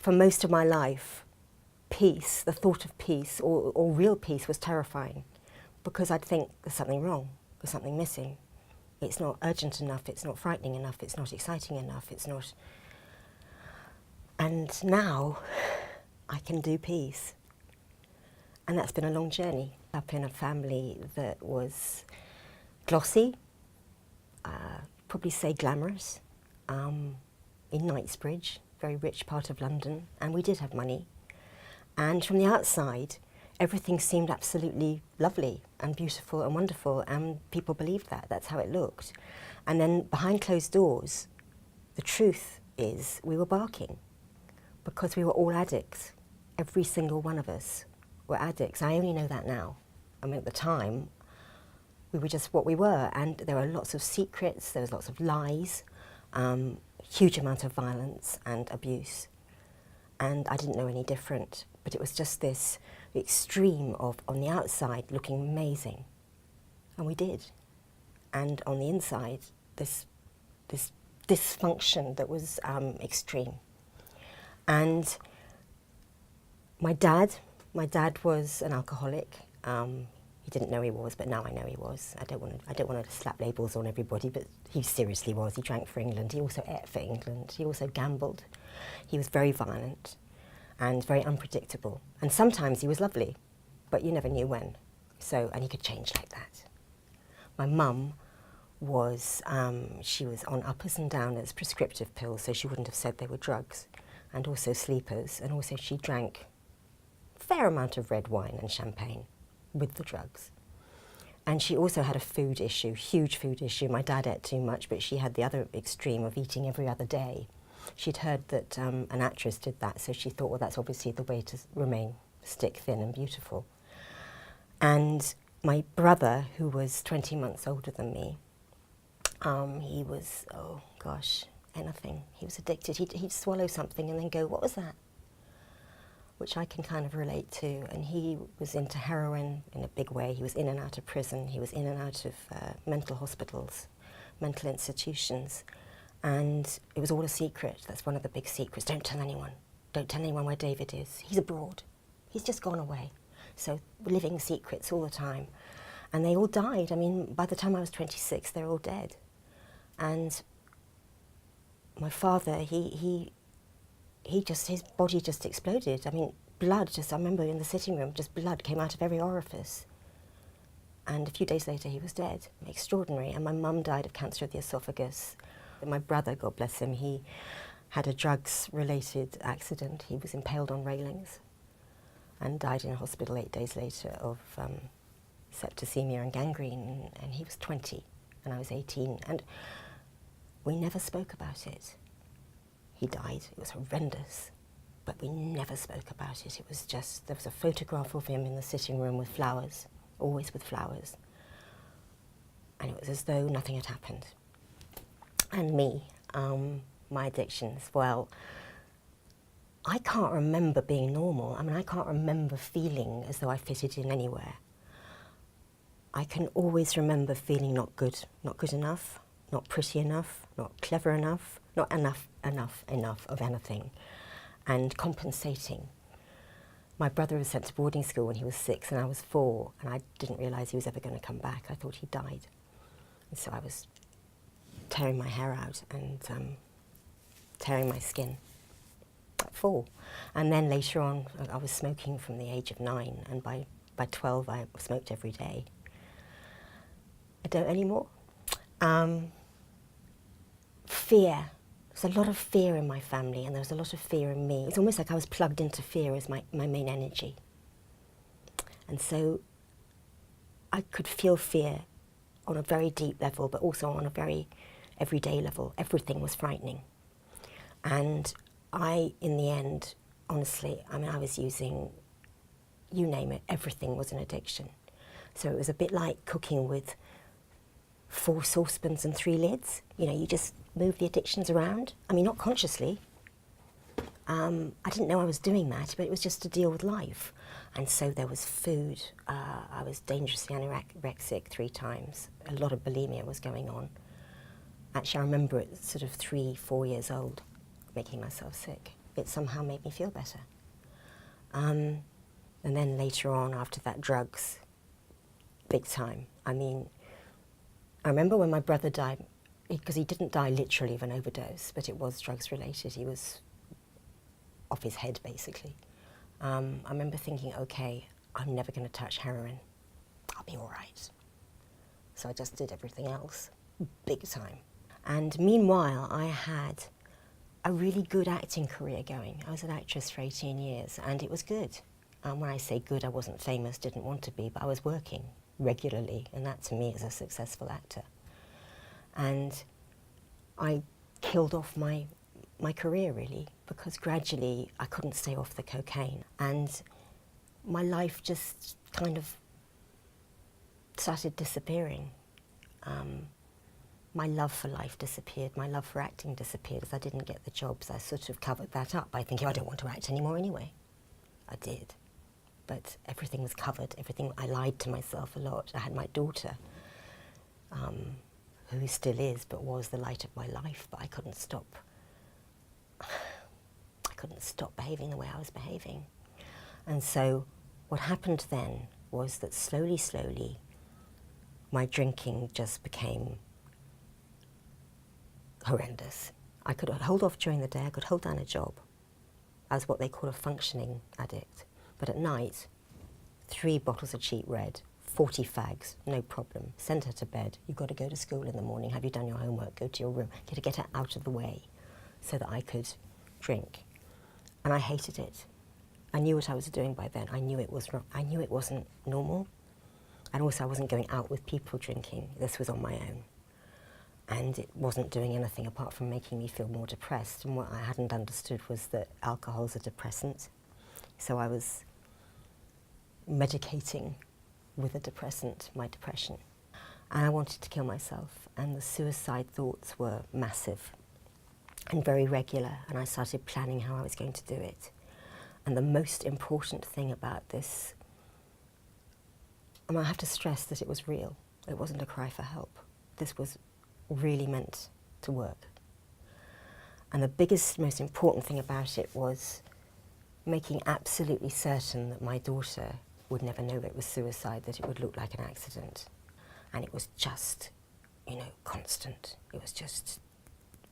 for most of my life, peace, the thought of peace or real peace was terrifying, because I'd think there's something wrong, there's something missing. It's not urgent enough, it's not frightening enough, it's not exciting enough, it's not... And now I can do peace. And that's been a long journey. Up in a family that was glossy, probably say glamorous, in Knightsbridge, very rich part of London, and we did have money. And from the outside, everything seemed absolutely lovely and beautiful and wonderful, and people believed that. That's how it looked. And then behind closed doors, the truth is we were barking, because we were all addicts. Every single one of us were addicts. I only know that now. I mean, at the time, we were just what we were, and there were lots of secrets, there was lots of lies, huge amount of violence and abuse. And I didn't know any different, but it was just this extreme of, on the outside, looking amazing. And we did. And on the inside, this dysfunction that was extreme. And my dad was an alcoholic. He didn't know he was, but now I know he was. I don't want to slap labels on everybody, but he seriously was. He drank for England. He also ate for England. He also gambled. He was very violent and very unpredictable. And sometimes he was lovely, but you never knew when. So, and he could change like that. My mum was, she was on uppers and downers, prescriptive pills, so she wouldn't have said they were drugs, and also sleepers, and also she drank a fair amount of red wine and champagne with the drugs. And she also had a food issue, huge food issue. My dad ate too much, but she had the other extreme of eating every other day. She'd heard that an actress did that, so she thought, well, that's obviously the way to remain stick thin and beautiful. And my brother, who was 20 months older than me, he was, oh gosh, anything. He was addicted. He'd swallow something and then go, what was that? Which I can kind of relate to. And he was into heroin in a big way. He was in and out of prison. He was in and out of mental hospitals, mental institutions. And it was all a secret. That's one of the big secrets. Don't tell anyone. Don't tell anyone where David is. He's abroad. He's just gone away. So we're living secrets all the time. And they all died. I mean, by the time I was 26, they're all dead. And my father, his body just exploded. I mean, blood I remember in the sitting room, just blood came out of every orifice. And a few days later, he was dead. Extraordinary. And my mum died of cancer of the esophagus. And my brother, God bless him, he had a drugs-related accident. He was impaled on railings and died in a hospital 8 days later of septicemia and gangrene. And he was 20, and I was 18. And we never spoke about it. He died. It was horrendous, but we never spoke about it. It was just, there was a photograph of him in the sitting room with flowers, always with flowers. And it was as though nothing had happened. And me, my addictions, well, I can't remember being normal. I mean, I can't remember feeling as though I fitted in anywhere. I can always remember feeling not good enough, not pretty enough, not clever enough, not enough of anything, and compensating. My brother was sent to boarding school when he was 6 and I was 4, and I didn't realise he was ever going to come back. I thought he died. And so I was tearing my hair out and tearing my skin at 4. And then later on, I was smoking from the age of 9, and by 12 I smoked every day. I don't anymore. Fear. There's a lot of fear in my family, and there was a lot of fear in me. It's almost like I was plugged into fear as my main energy. And so I could feel fear on a very deep level, but also on a very everyday level. Everything was frightening. And I, in the end, honestly, I mean, I was using, you name it, everything was an addiction. So it was a bit like cooking with 4 saucepans and 3 lids. You know, you just move the addictions around. I mean, not consciously. I didn't know I was doing that, but it was just to deal with life. And so there was food. I was dangerously anorexic 3 times. A lot of bulimia was going on. Actually, I remember at sort of 3, 4 years old, making myself sick. it somehow made me feel better. And then later on, after that, drugs, big time. I mean, I remember when my brother died, because he didn't die literally of an overdose, but it was drugs related. He was off his head, basically. I remember thinking, okay, I'm never going to touch heroin. I'll be all right. So I just did everything else, big time. And meanwhile, I had a really good acting career going. I was an actress for 18 years, and it was good. When I say good, I wasn't famous, didn't want to be, but I was working regularly, and that to me is a successful actor. And I killed off my career, really, because gradually I couldn't stay off the cocaine, and my life just kind of started disappearing. My love for life disappeared, my love for acting disappeared. As I didn't get the jobs, I sort of covered that up by thinking, I don't want to act anymore anyway. I did, but everything was covered, everything. I lied to myself a lot. I had my daughter, who still is, but was the light of my life, but I couldn't stop. I couldn't stop behaving the way I was behaving. And so what happened then was that slowly, slowly, my drinking just became horrendous. I could hold off during the day, I could hold down a job. I was what they call a functioning addict. But at night, 3 bottles of cheap red, 40 fags, no problem. Send her to bed. You've got to go to school in the morning. Have you done your homework? Go to your room. Get her out of the way so that I could drink. And I hated it. I knew what I was doing by then. I knew it was wrong. I knew it wasn't normal. And also I wasn't going out with people drinking. This was on my own. And it wasn't doing anything apart from making me feel more depressed. And what I hadn't understood was that alcohol's a depressant. So I was medicating with a depressant my depression. And I wanted to kill myself. And the suicide thoughts were massive and very regular. And I started planning how I was going to do it. And the most important thing about this, and I have to stress that it was real. It wasn't a cry for help. This was really meant to work. And the biggest, most important thing about it was making absolutely certain that my daughter would never know that it was suicide, that it would look like an accident. And it was just, you know, constant. It was just,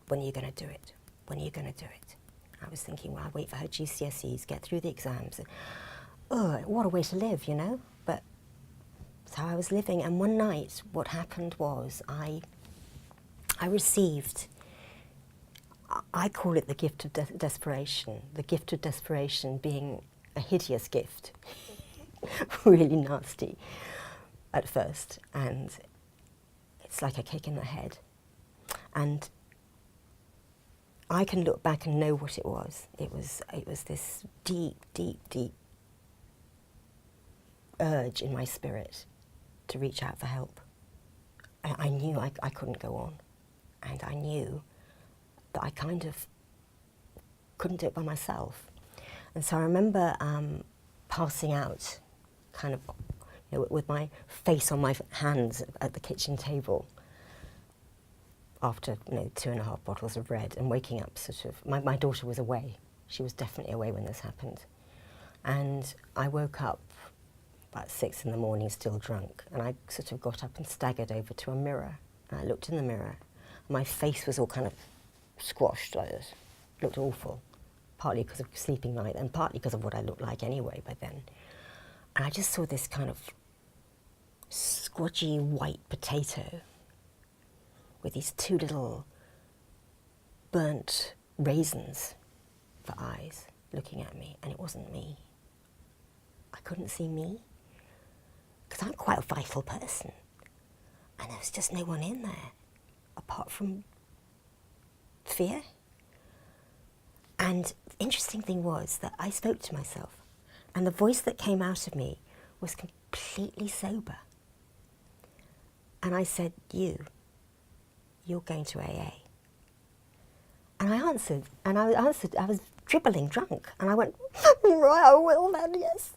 when are you going to do it? When are you going to do it? I was thinking, well, I'll wait for her GCSEs, get through the exams. Oh, what a way to live, you know? But that's how I was living. And one night, what happened was I received, I call it the gift of desperation. The gift of desperation being a hideous gift, really nasty at first, and it's like a kick in the head. And I can look back and know what it was. It was this deep, deep, deep urge in my spirit to reach out for help. I knew I couldn't go on. And I knew that I kind of couldn't do it by myself. And so I remember passing out, kind of, you know, with my face on my hands at the kitchen table after, you know, 2.5 bottles of red, and waking up sort of, my daughter was away. She was definitely away when this happened. And I woke up about 6 in the morning, still drunk, and I sort of got up and staggered over to a mirror. And I looked in the mirror. My face was all kind of squashed like this. It looked awful, partly because of sleeping night and partly because of what I looked like anyway by then. And I just saw this kind of squodgy white potato with these 2 little burnt raisins for eyes looking at me, and it wasn't me. I couldn't see me, because I'm quite a vital person. And there was just no one in there, apart from fear. And the interesting thing was that I spoke to myself, and the voice that came out of me was completely sober. And I said, you're going to AA. And I answered, I was dribbling drunk, and I went, right, I will then, yes.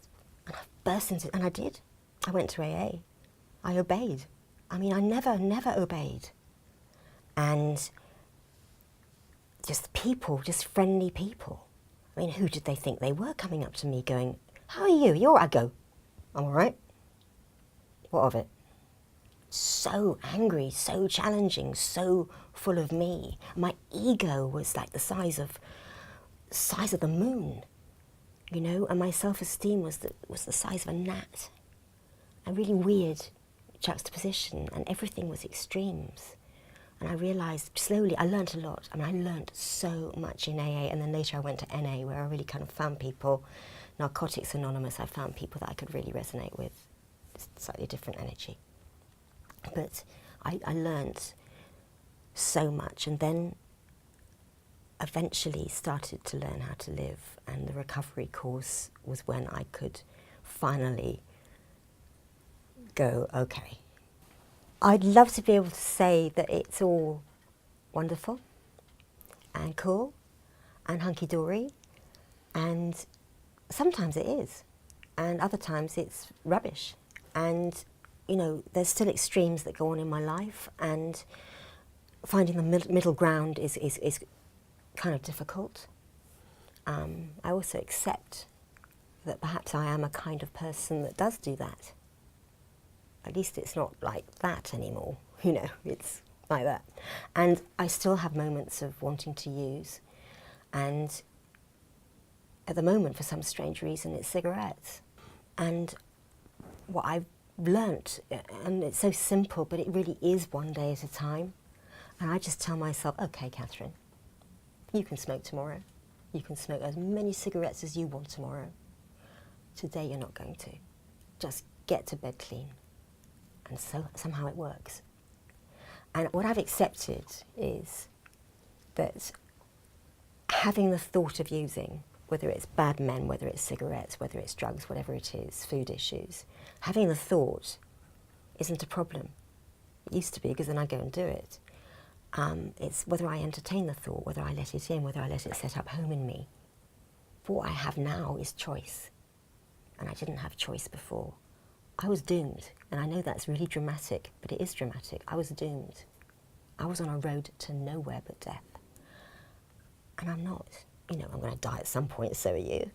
And I burst into, and I did. I went to AA. I obeyed. I mean, I never obeyed. And just people, just friendly people. I mean, who did they think they were coming up to me going, how are you? You're all right. I go, I'm all right. What of it? So angry, so challenging, so full of me. My ego was like the size of the moon, you know, and my self-esteem was the size of a gnat. A really weird juxtaposition, and everything was extremes. And I realised slowly, I learnt a lot. I mean, I learnt so much in AA, and then later I went to NA, where I really kind of found people, Narcotics Anonymous, I found people that I could really resonate with, slightly different energy. But I learnt so much, and then eventually started to learn how to live, and the recovery course was when I could finally go, okay. I'd love to be able to say that it's all wonderful and cool and hunky-dory, and sometimes it is, and other times it's rubbish. And, you know, there's still extremes that go on in my life, and finding the middle ground is kind of difficult. I also accept that perhaps I am a kind of person that does do that. At least it's not like that anymore, you know, it's like that. And I still have moments of wanting to use, and at the moment, for some strange reason, it's cigarettes. And what I've learnt, and it's so simple, but it really is one day at a time, and I just tell myself, okay, Catherine, you can smoke tomorrow. You can smoke as many cigarettes as you want tomorrow. Today you're not going to. Just get to bed clean. And so somehow it works. And what I've accepted is that having the thought of using, whether it's bad men, whether it's cigarettes, whether it's drugs, whatever it is, food issues, having the thought isn't a problem. It used to be, because then I go and do it. It's whether I entertain the thought, whether I let it in, whether I let it set up home in me. What I have now is choice. And I didn't have choice before. I was doomed, and I know that's really dramatic, but it is dramatic. I was doomed. I was on a road to nowhere but death. And I'm not. You know, I'm going to die at some point, so are you.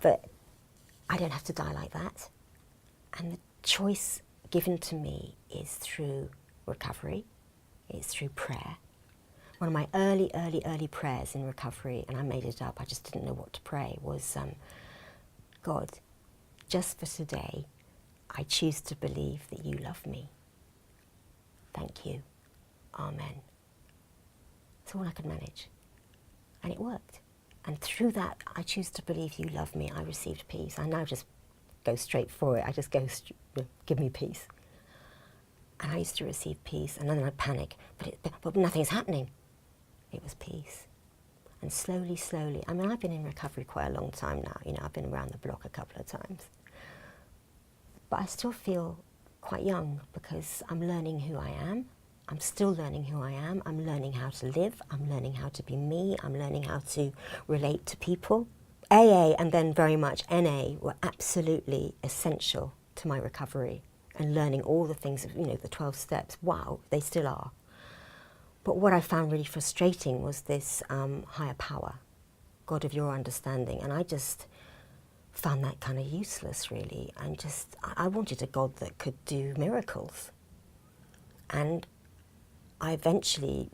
But I don't have to die like that. And the choice given to me is through recovery. It's through prayer. One of my early prayers in recovery, and I made it up, I just didn't know what to pray, was, God, just for today, I choose to believe that you love me. Thank you. Amen. That's all I could manage. And it worked. And through that, I choose to believe you love me, I received peace. I now just go straight for it. I just go, give me peace. And I used to receive peace, and then I'd panic, but nothing's happening. It was peace. And slowly, I mean, I've been in recovery quite a long time now. You know, I've been around the block a couple of times. But I still feel quite young, because I'm learning who I am. I'm still learning who I am. I'm learning how to live. I'm learning how to be me. I'm learning how to relate to people. AA and then very much NA were absolutely essential to my recovery, and learning all the things, you know, the 12 steps. Wow, they still are. But what I found really frustrating was this higher power, God of your understanding. And I just found that kind of useless, really. And I wanted a God that could do miracles. And I eventually,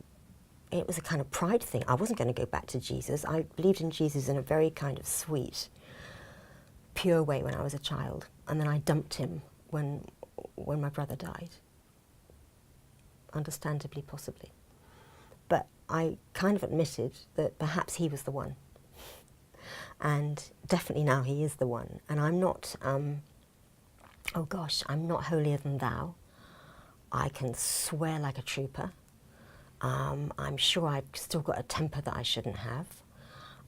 it was a kind of pride thing. I wasn't going to go back to Jesus. I believed in Jesus in a very kind of sweet, pure way when I was a child. And then I dumped him when my brother died. Understandably, possibly. But I kind of admitted that perhaps he was the one. And definitely now he is the one. And I'm not, oh gosh, I'm not holier than thou. I can swear like a trooper. I'm sure I've still got a temper that I shouldn't have.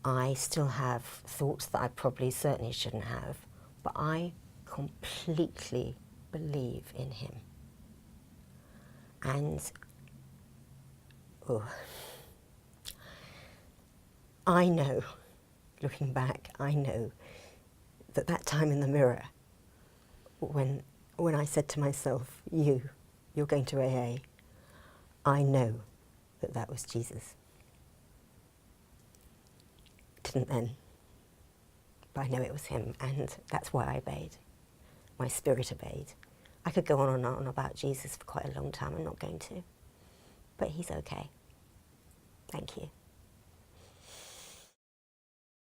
I still have thoughts that I probably certainly shouldn't have. But I completely believe in him. And I know, looking back, I know that time in the mirror, when I said to myself, you're going to AA, I know that was Jesus. didn't then. But I know it was him, and that's why I obeyed. My spirit obeyed. I could go on and on about Jesus for quite a long time. I'm not going to. But he's okay. Thank you.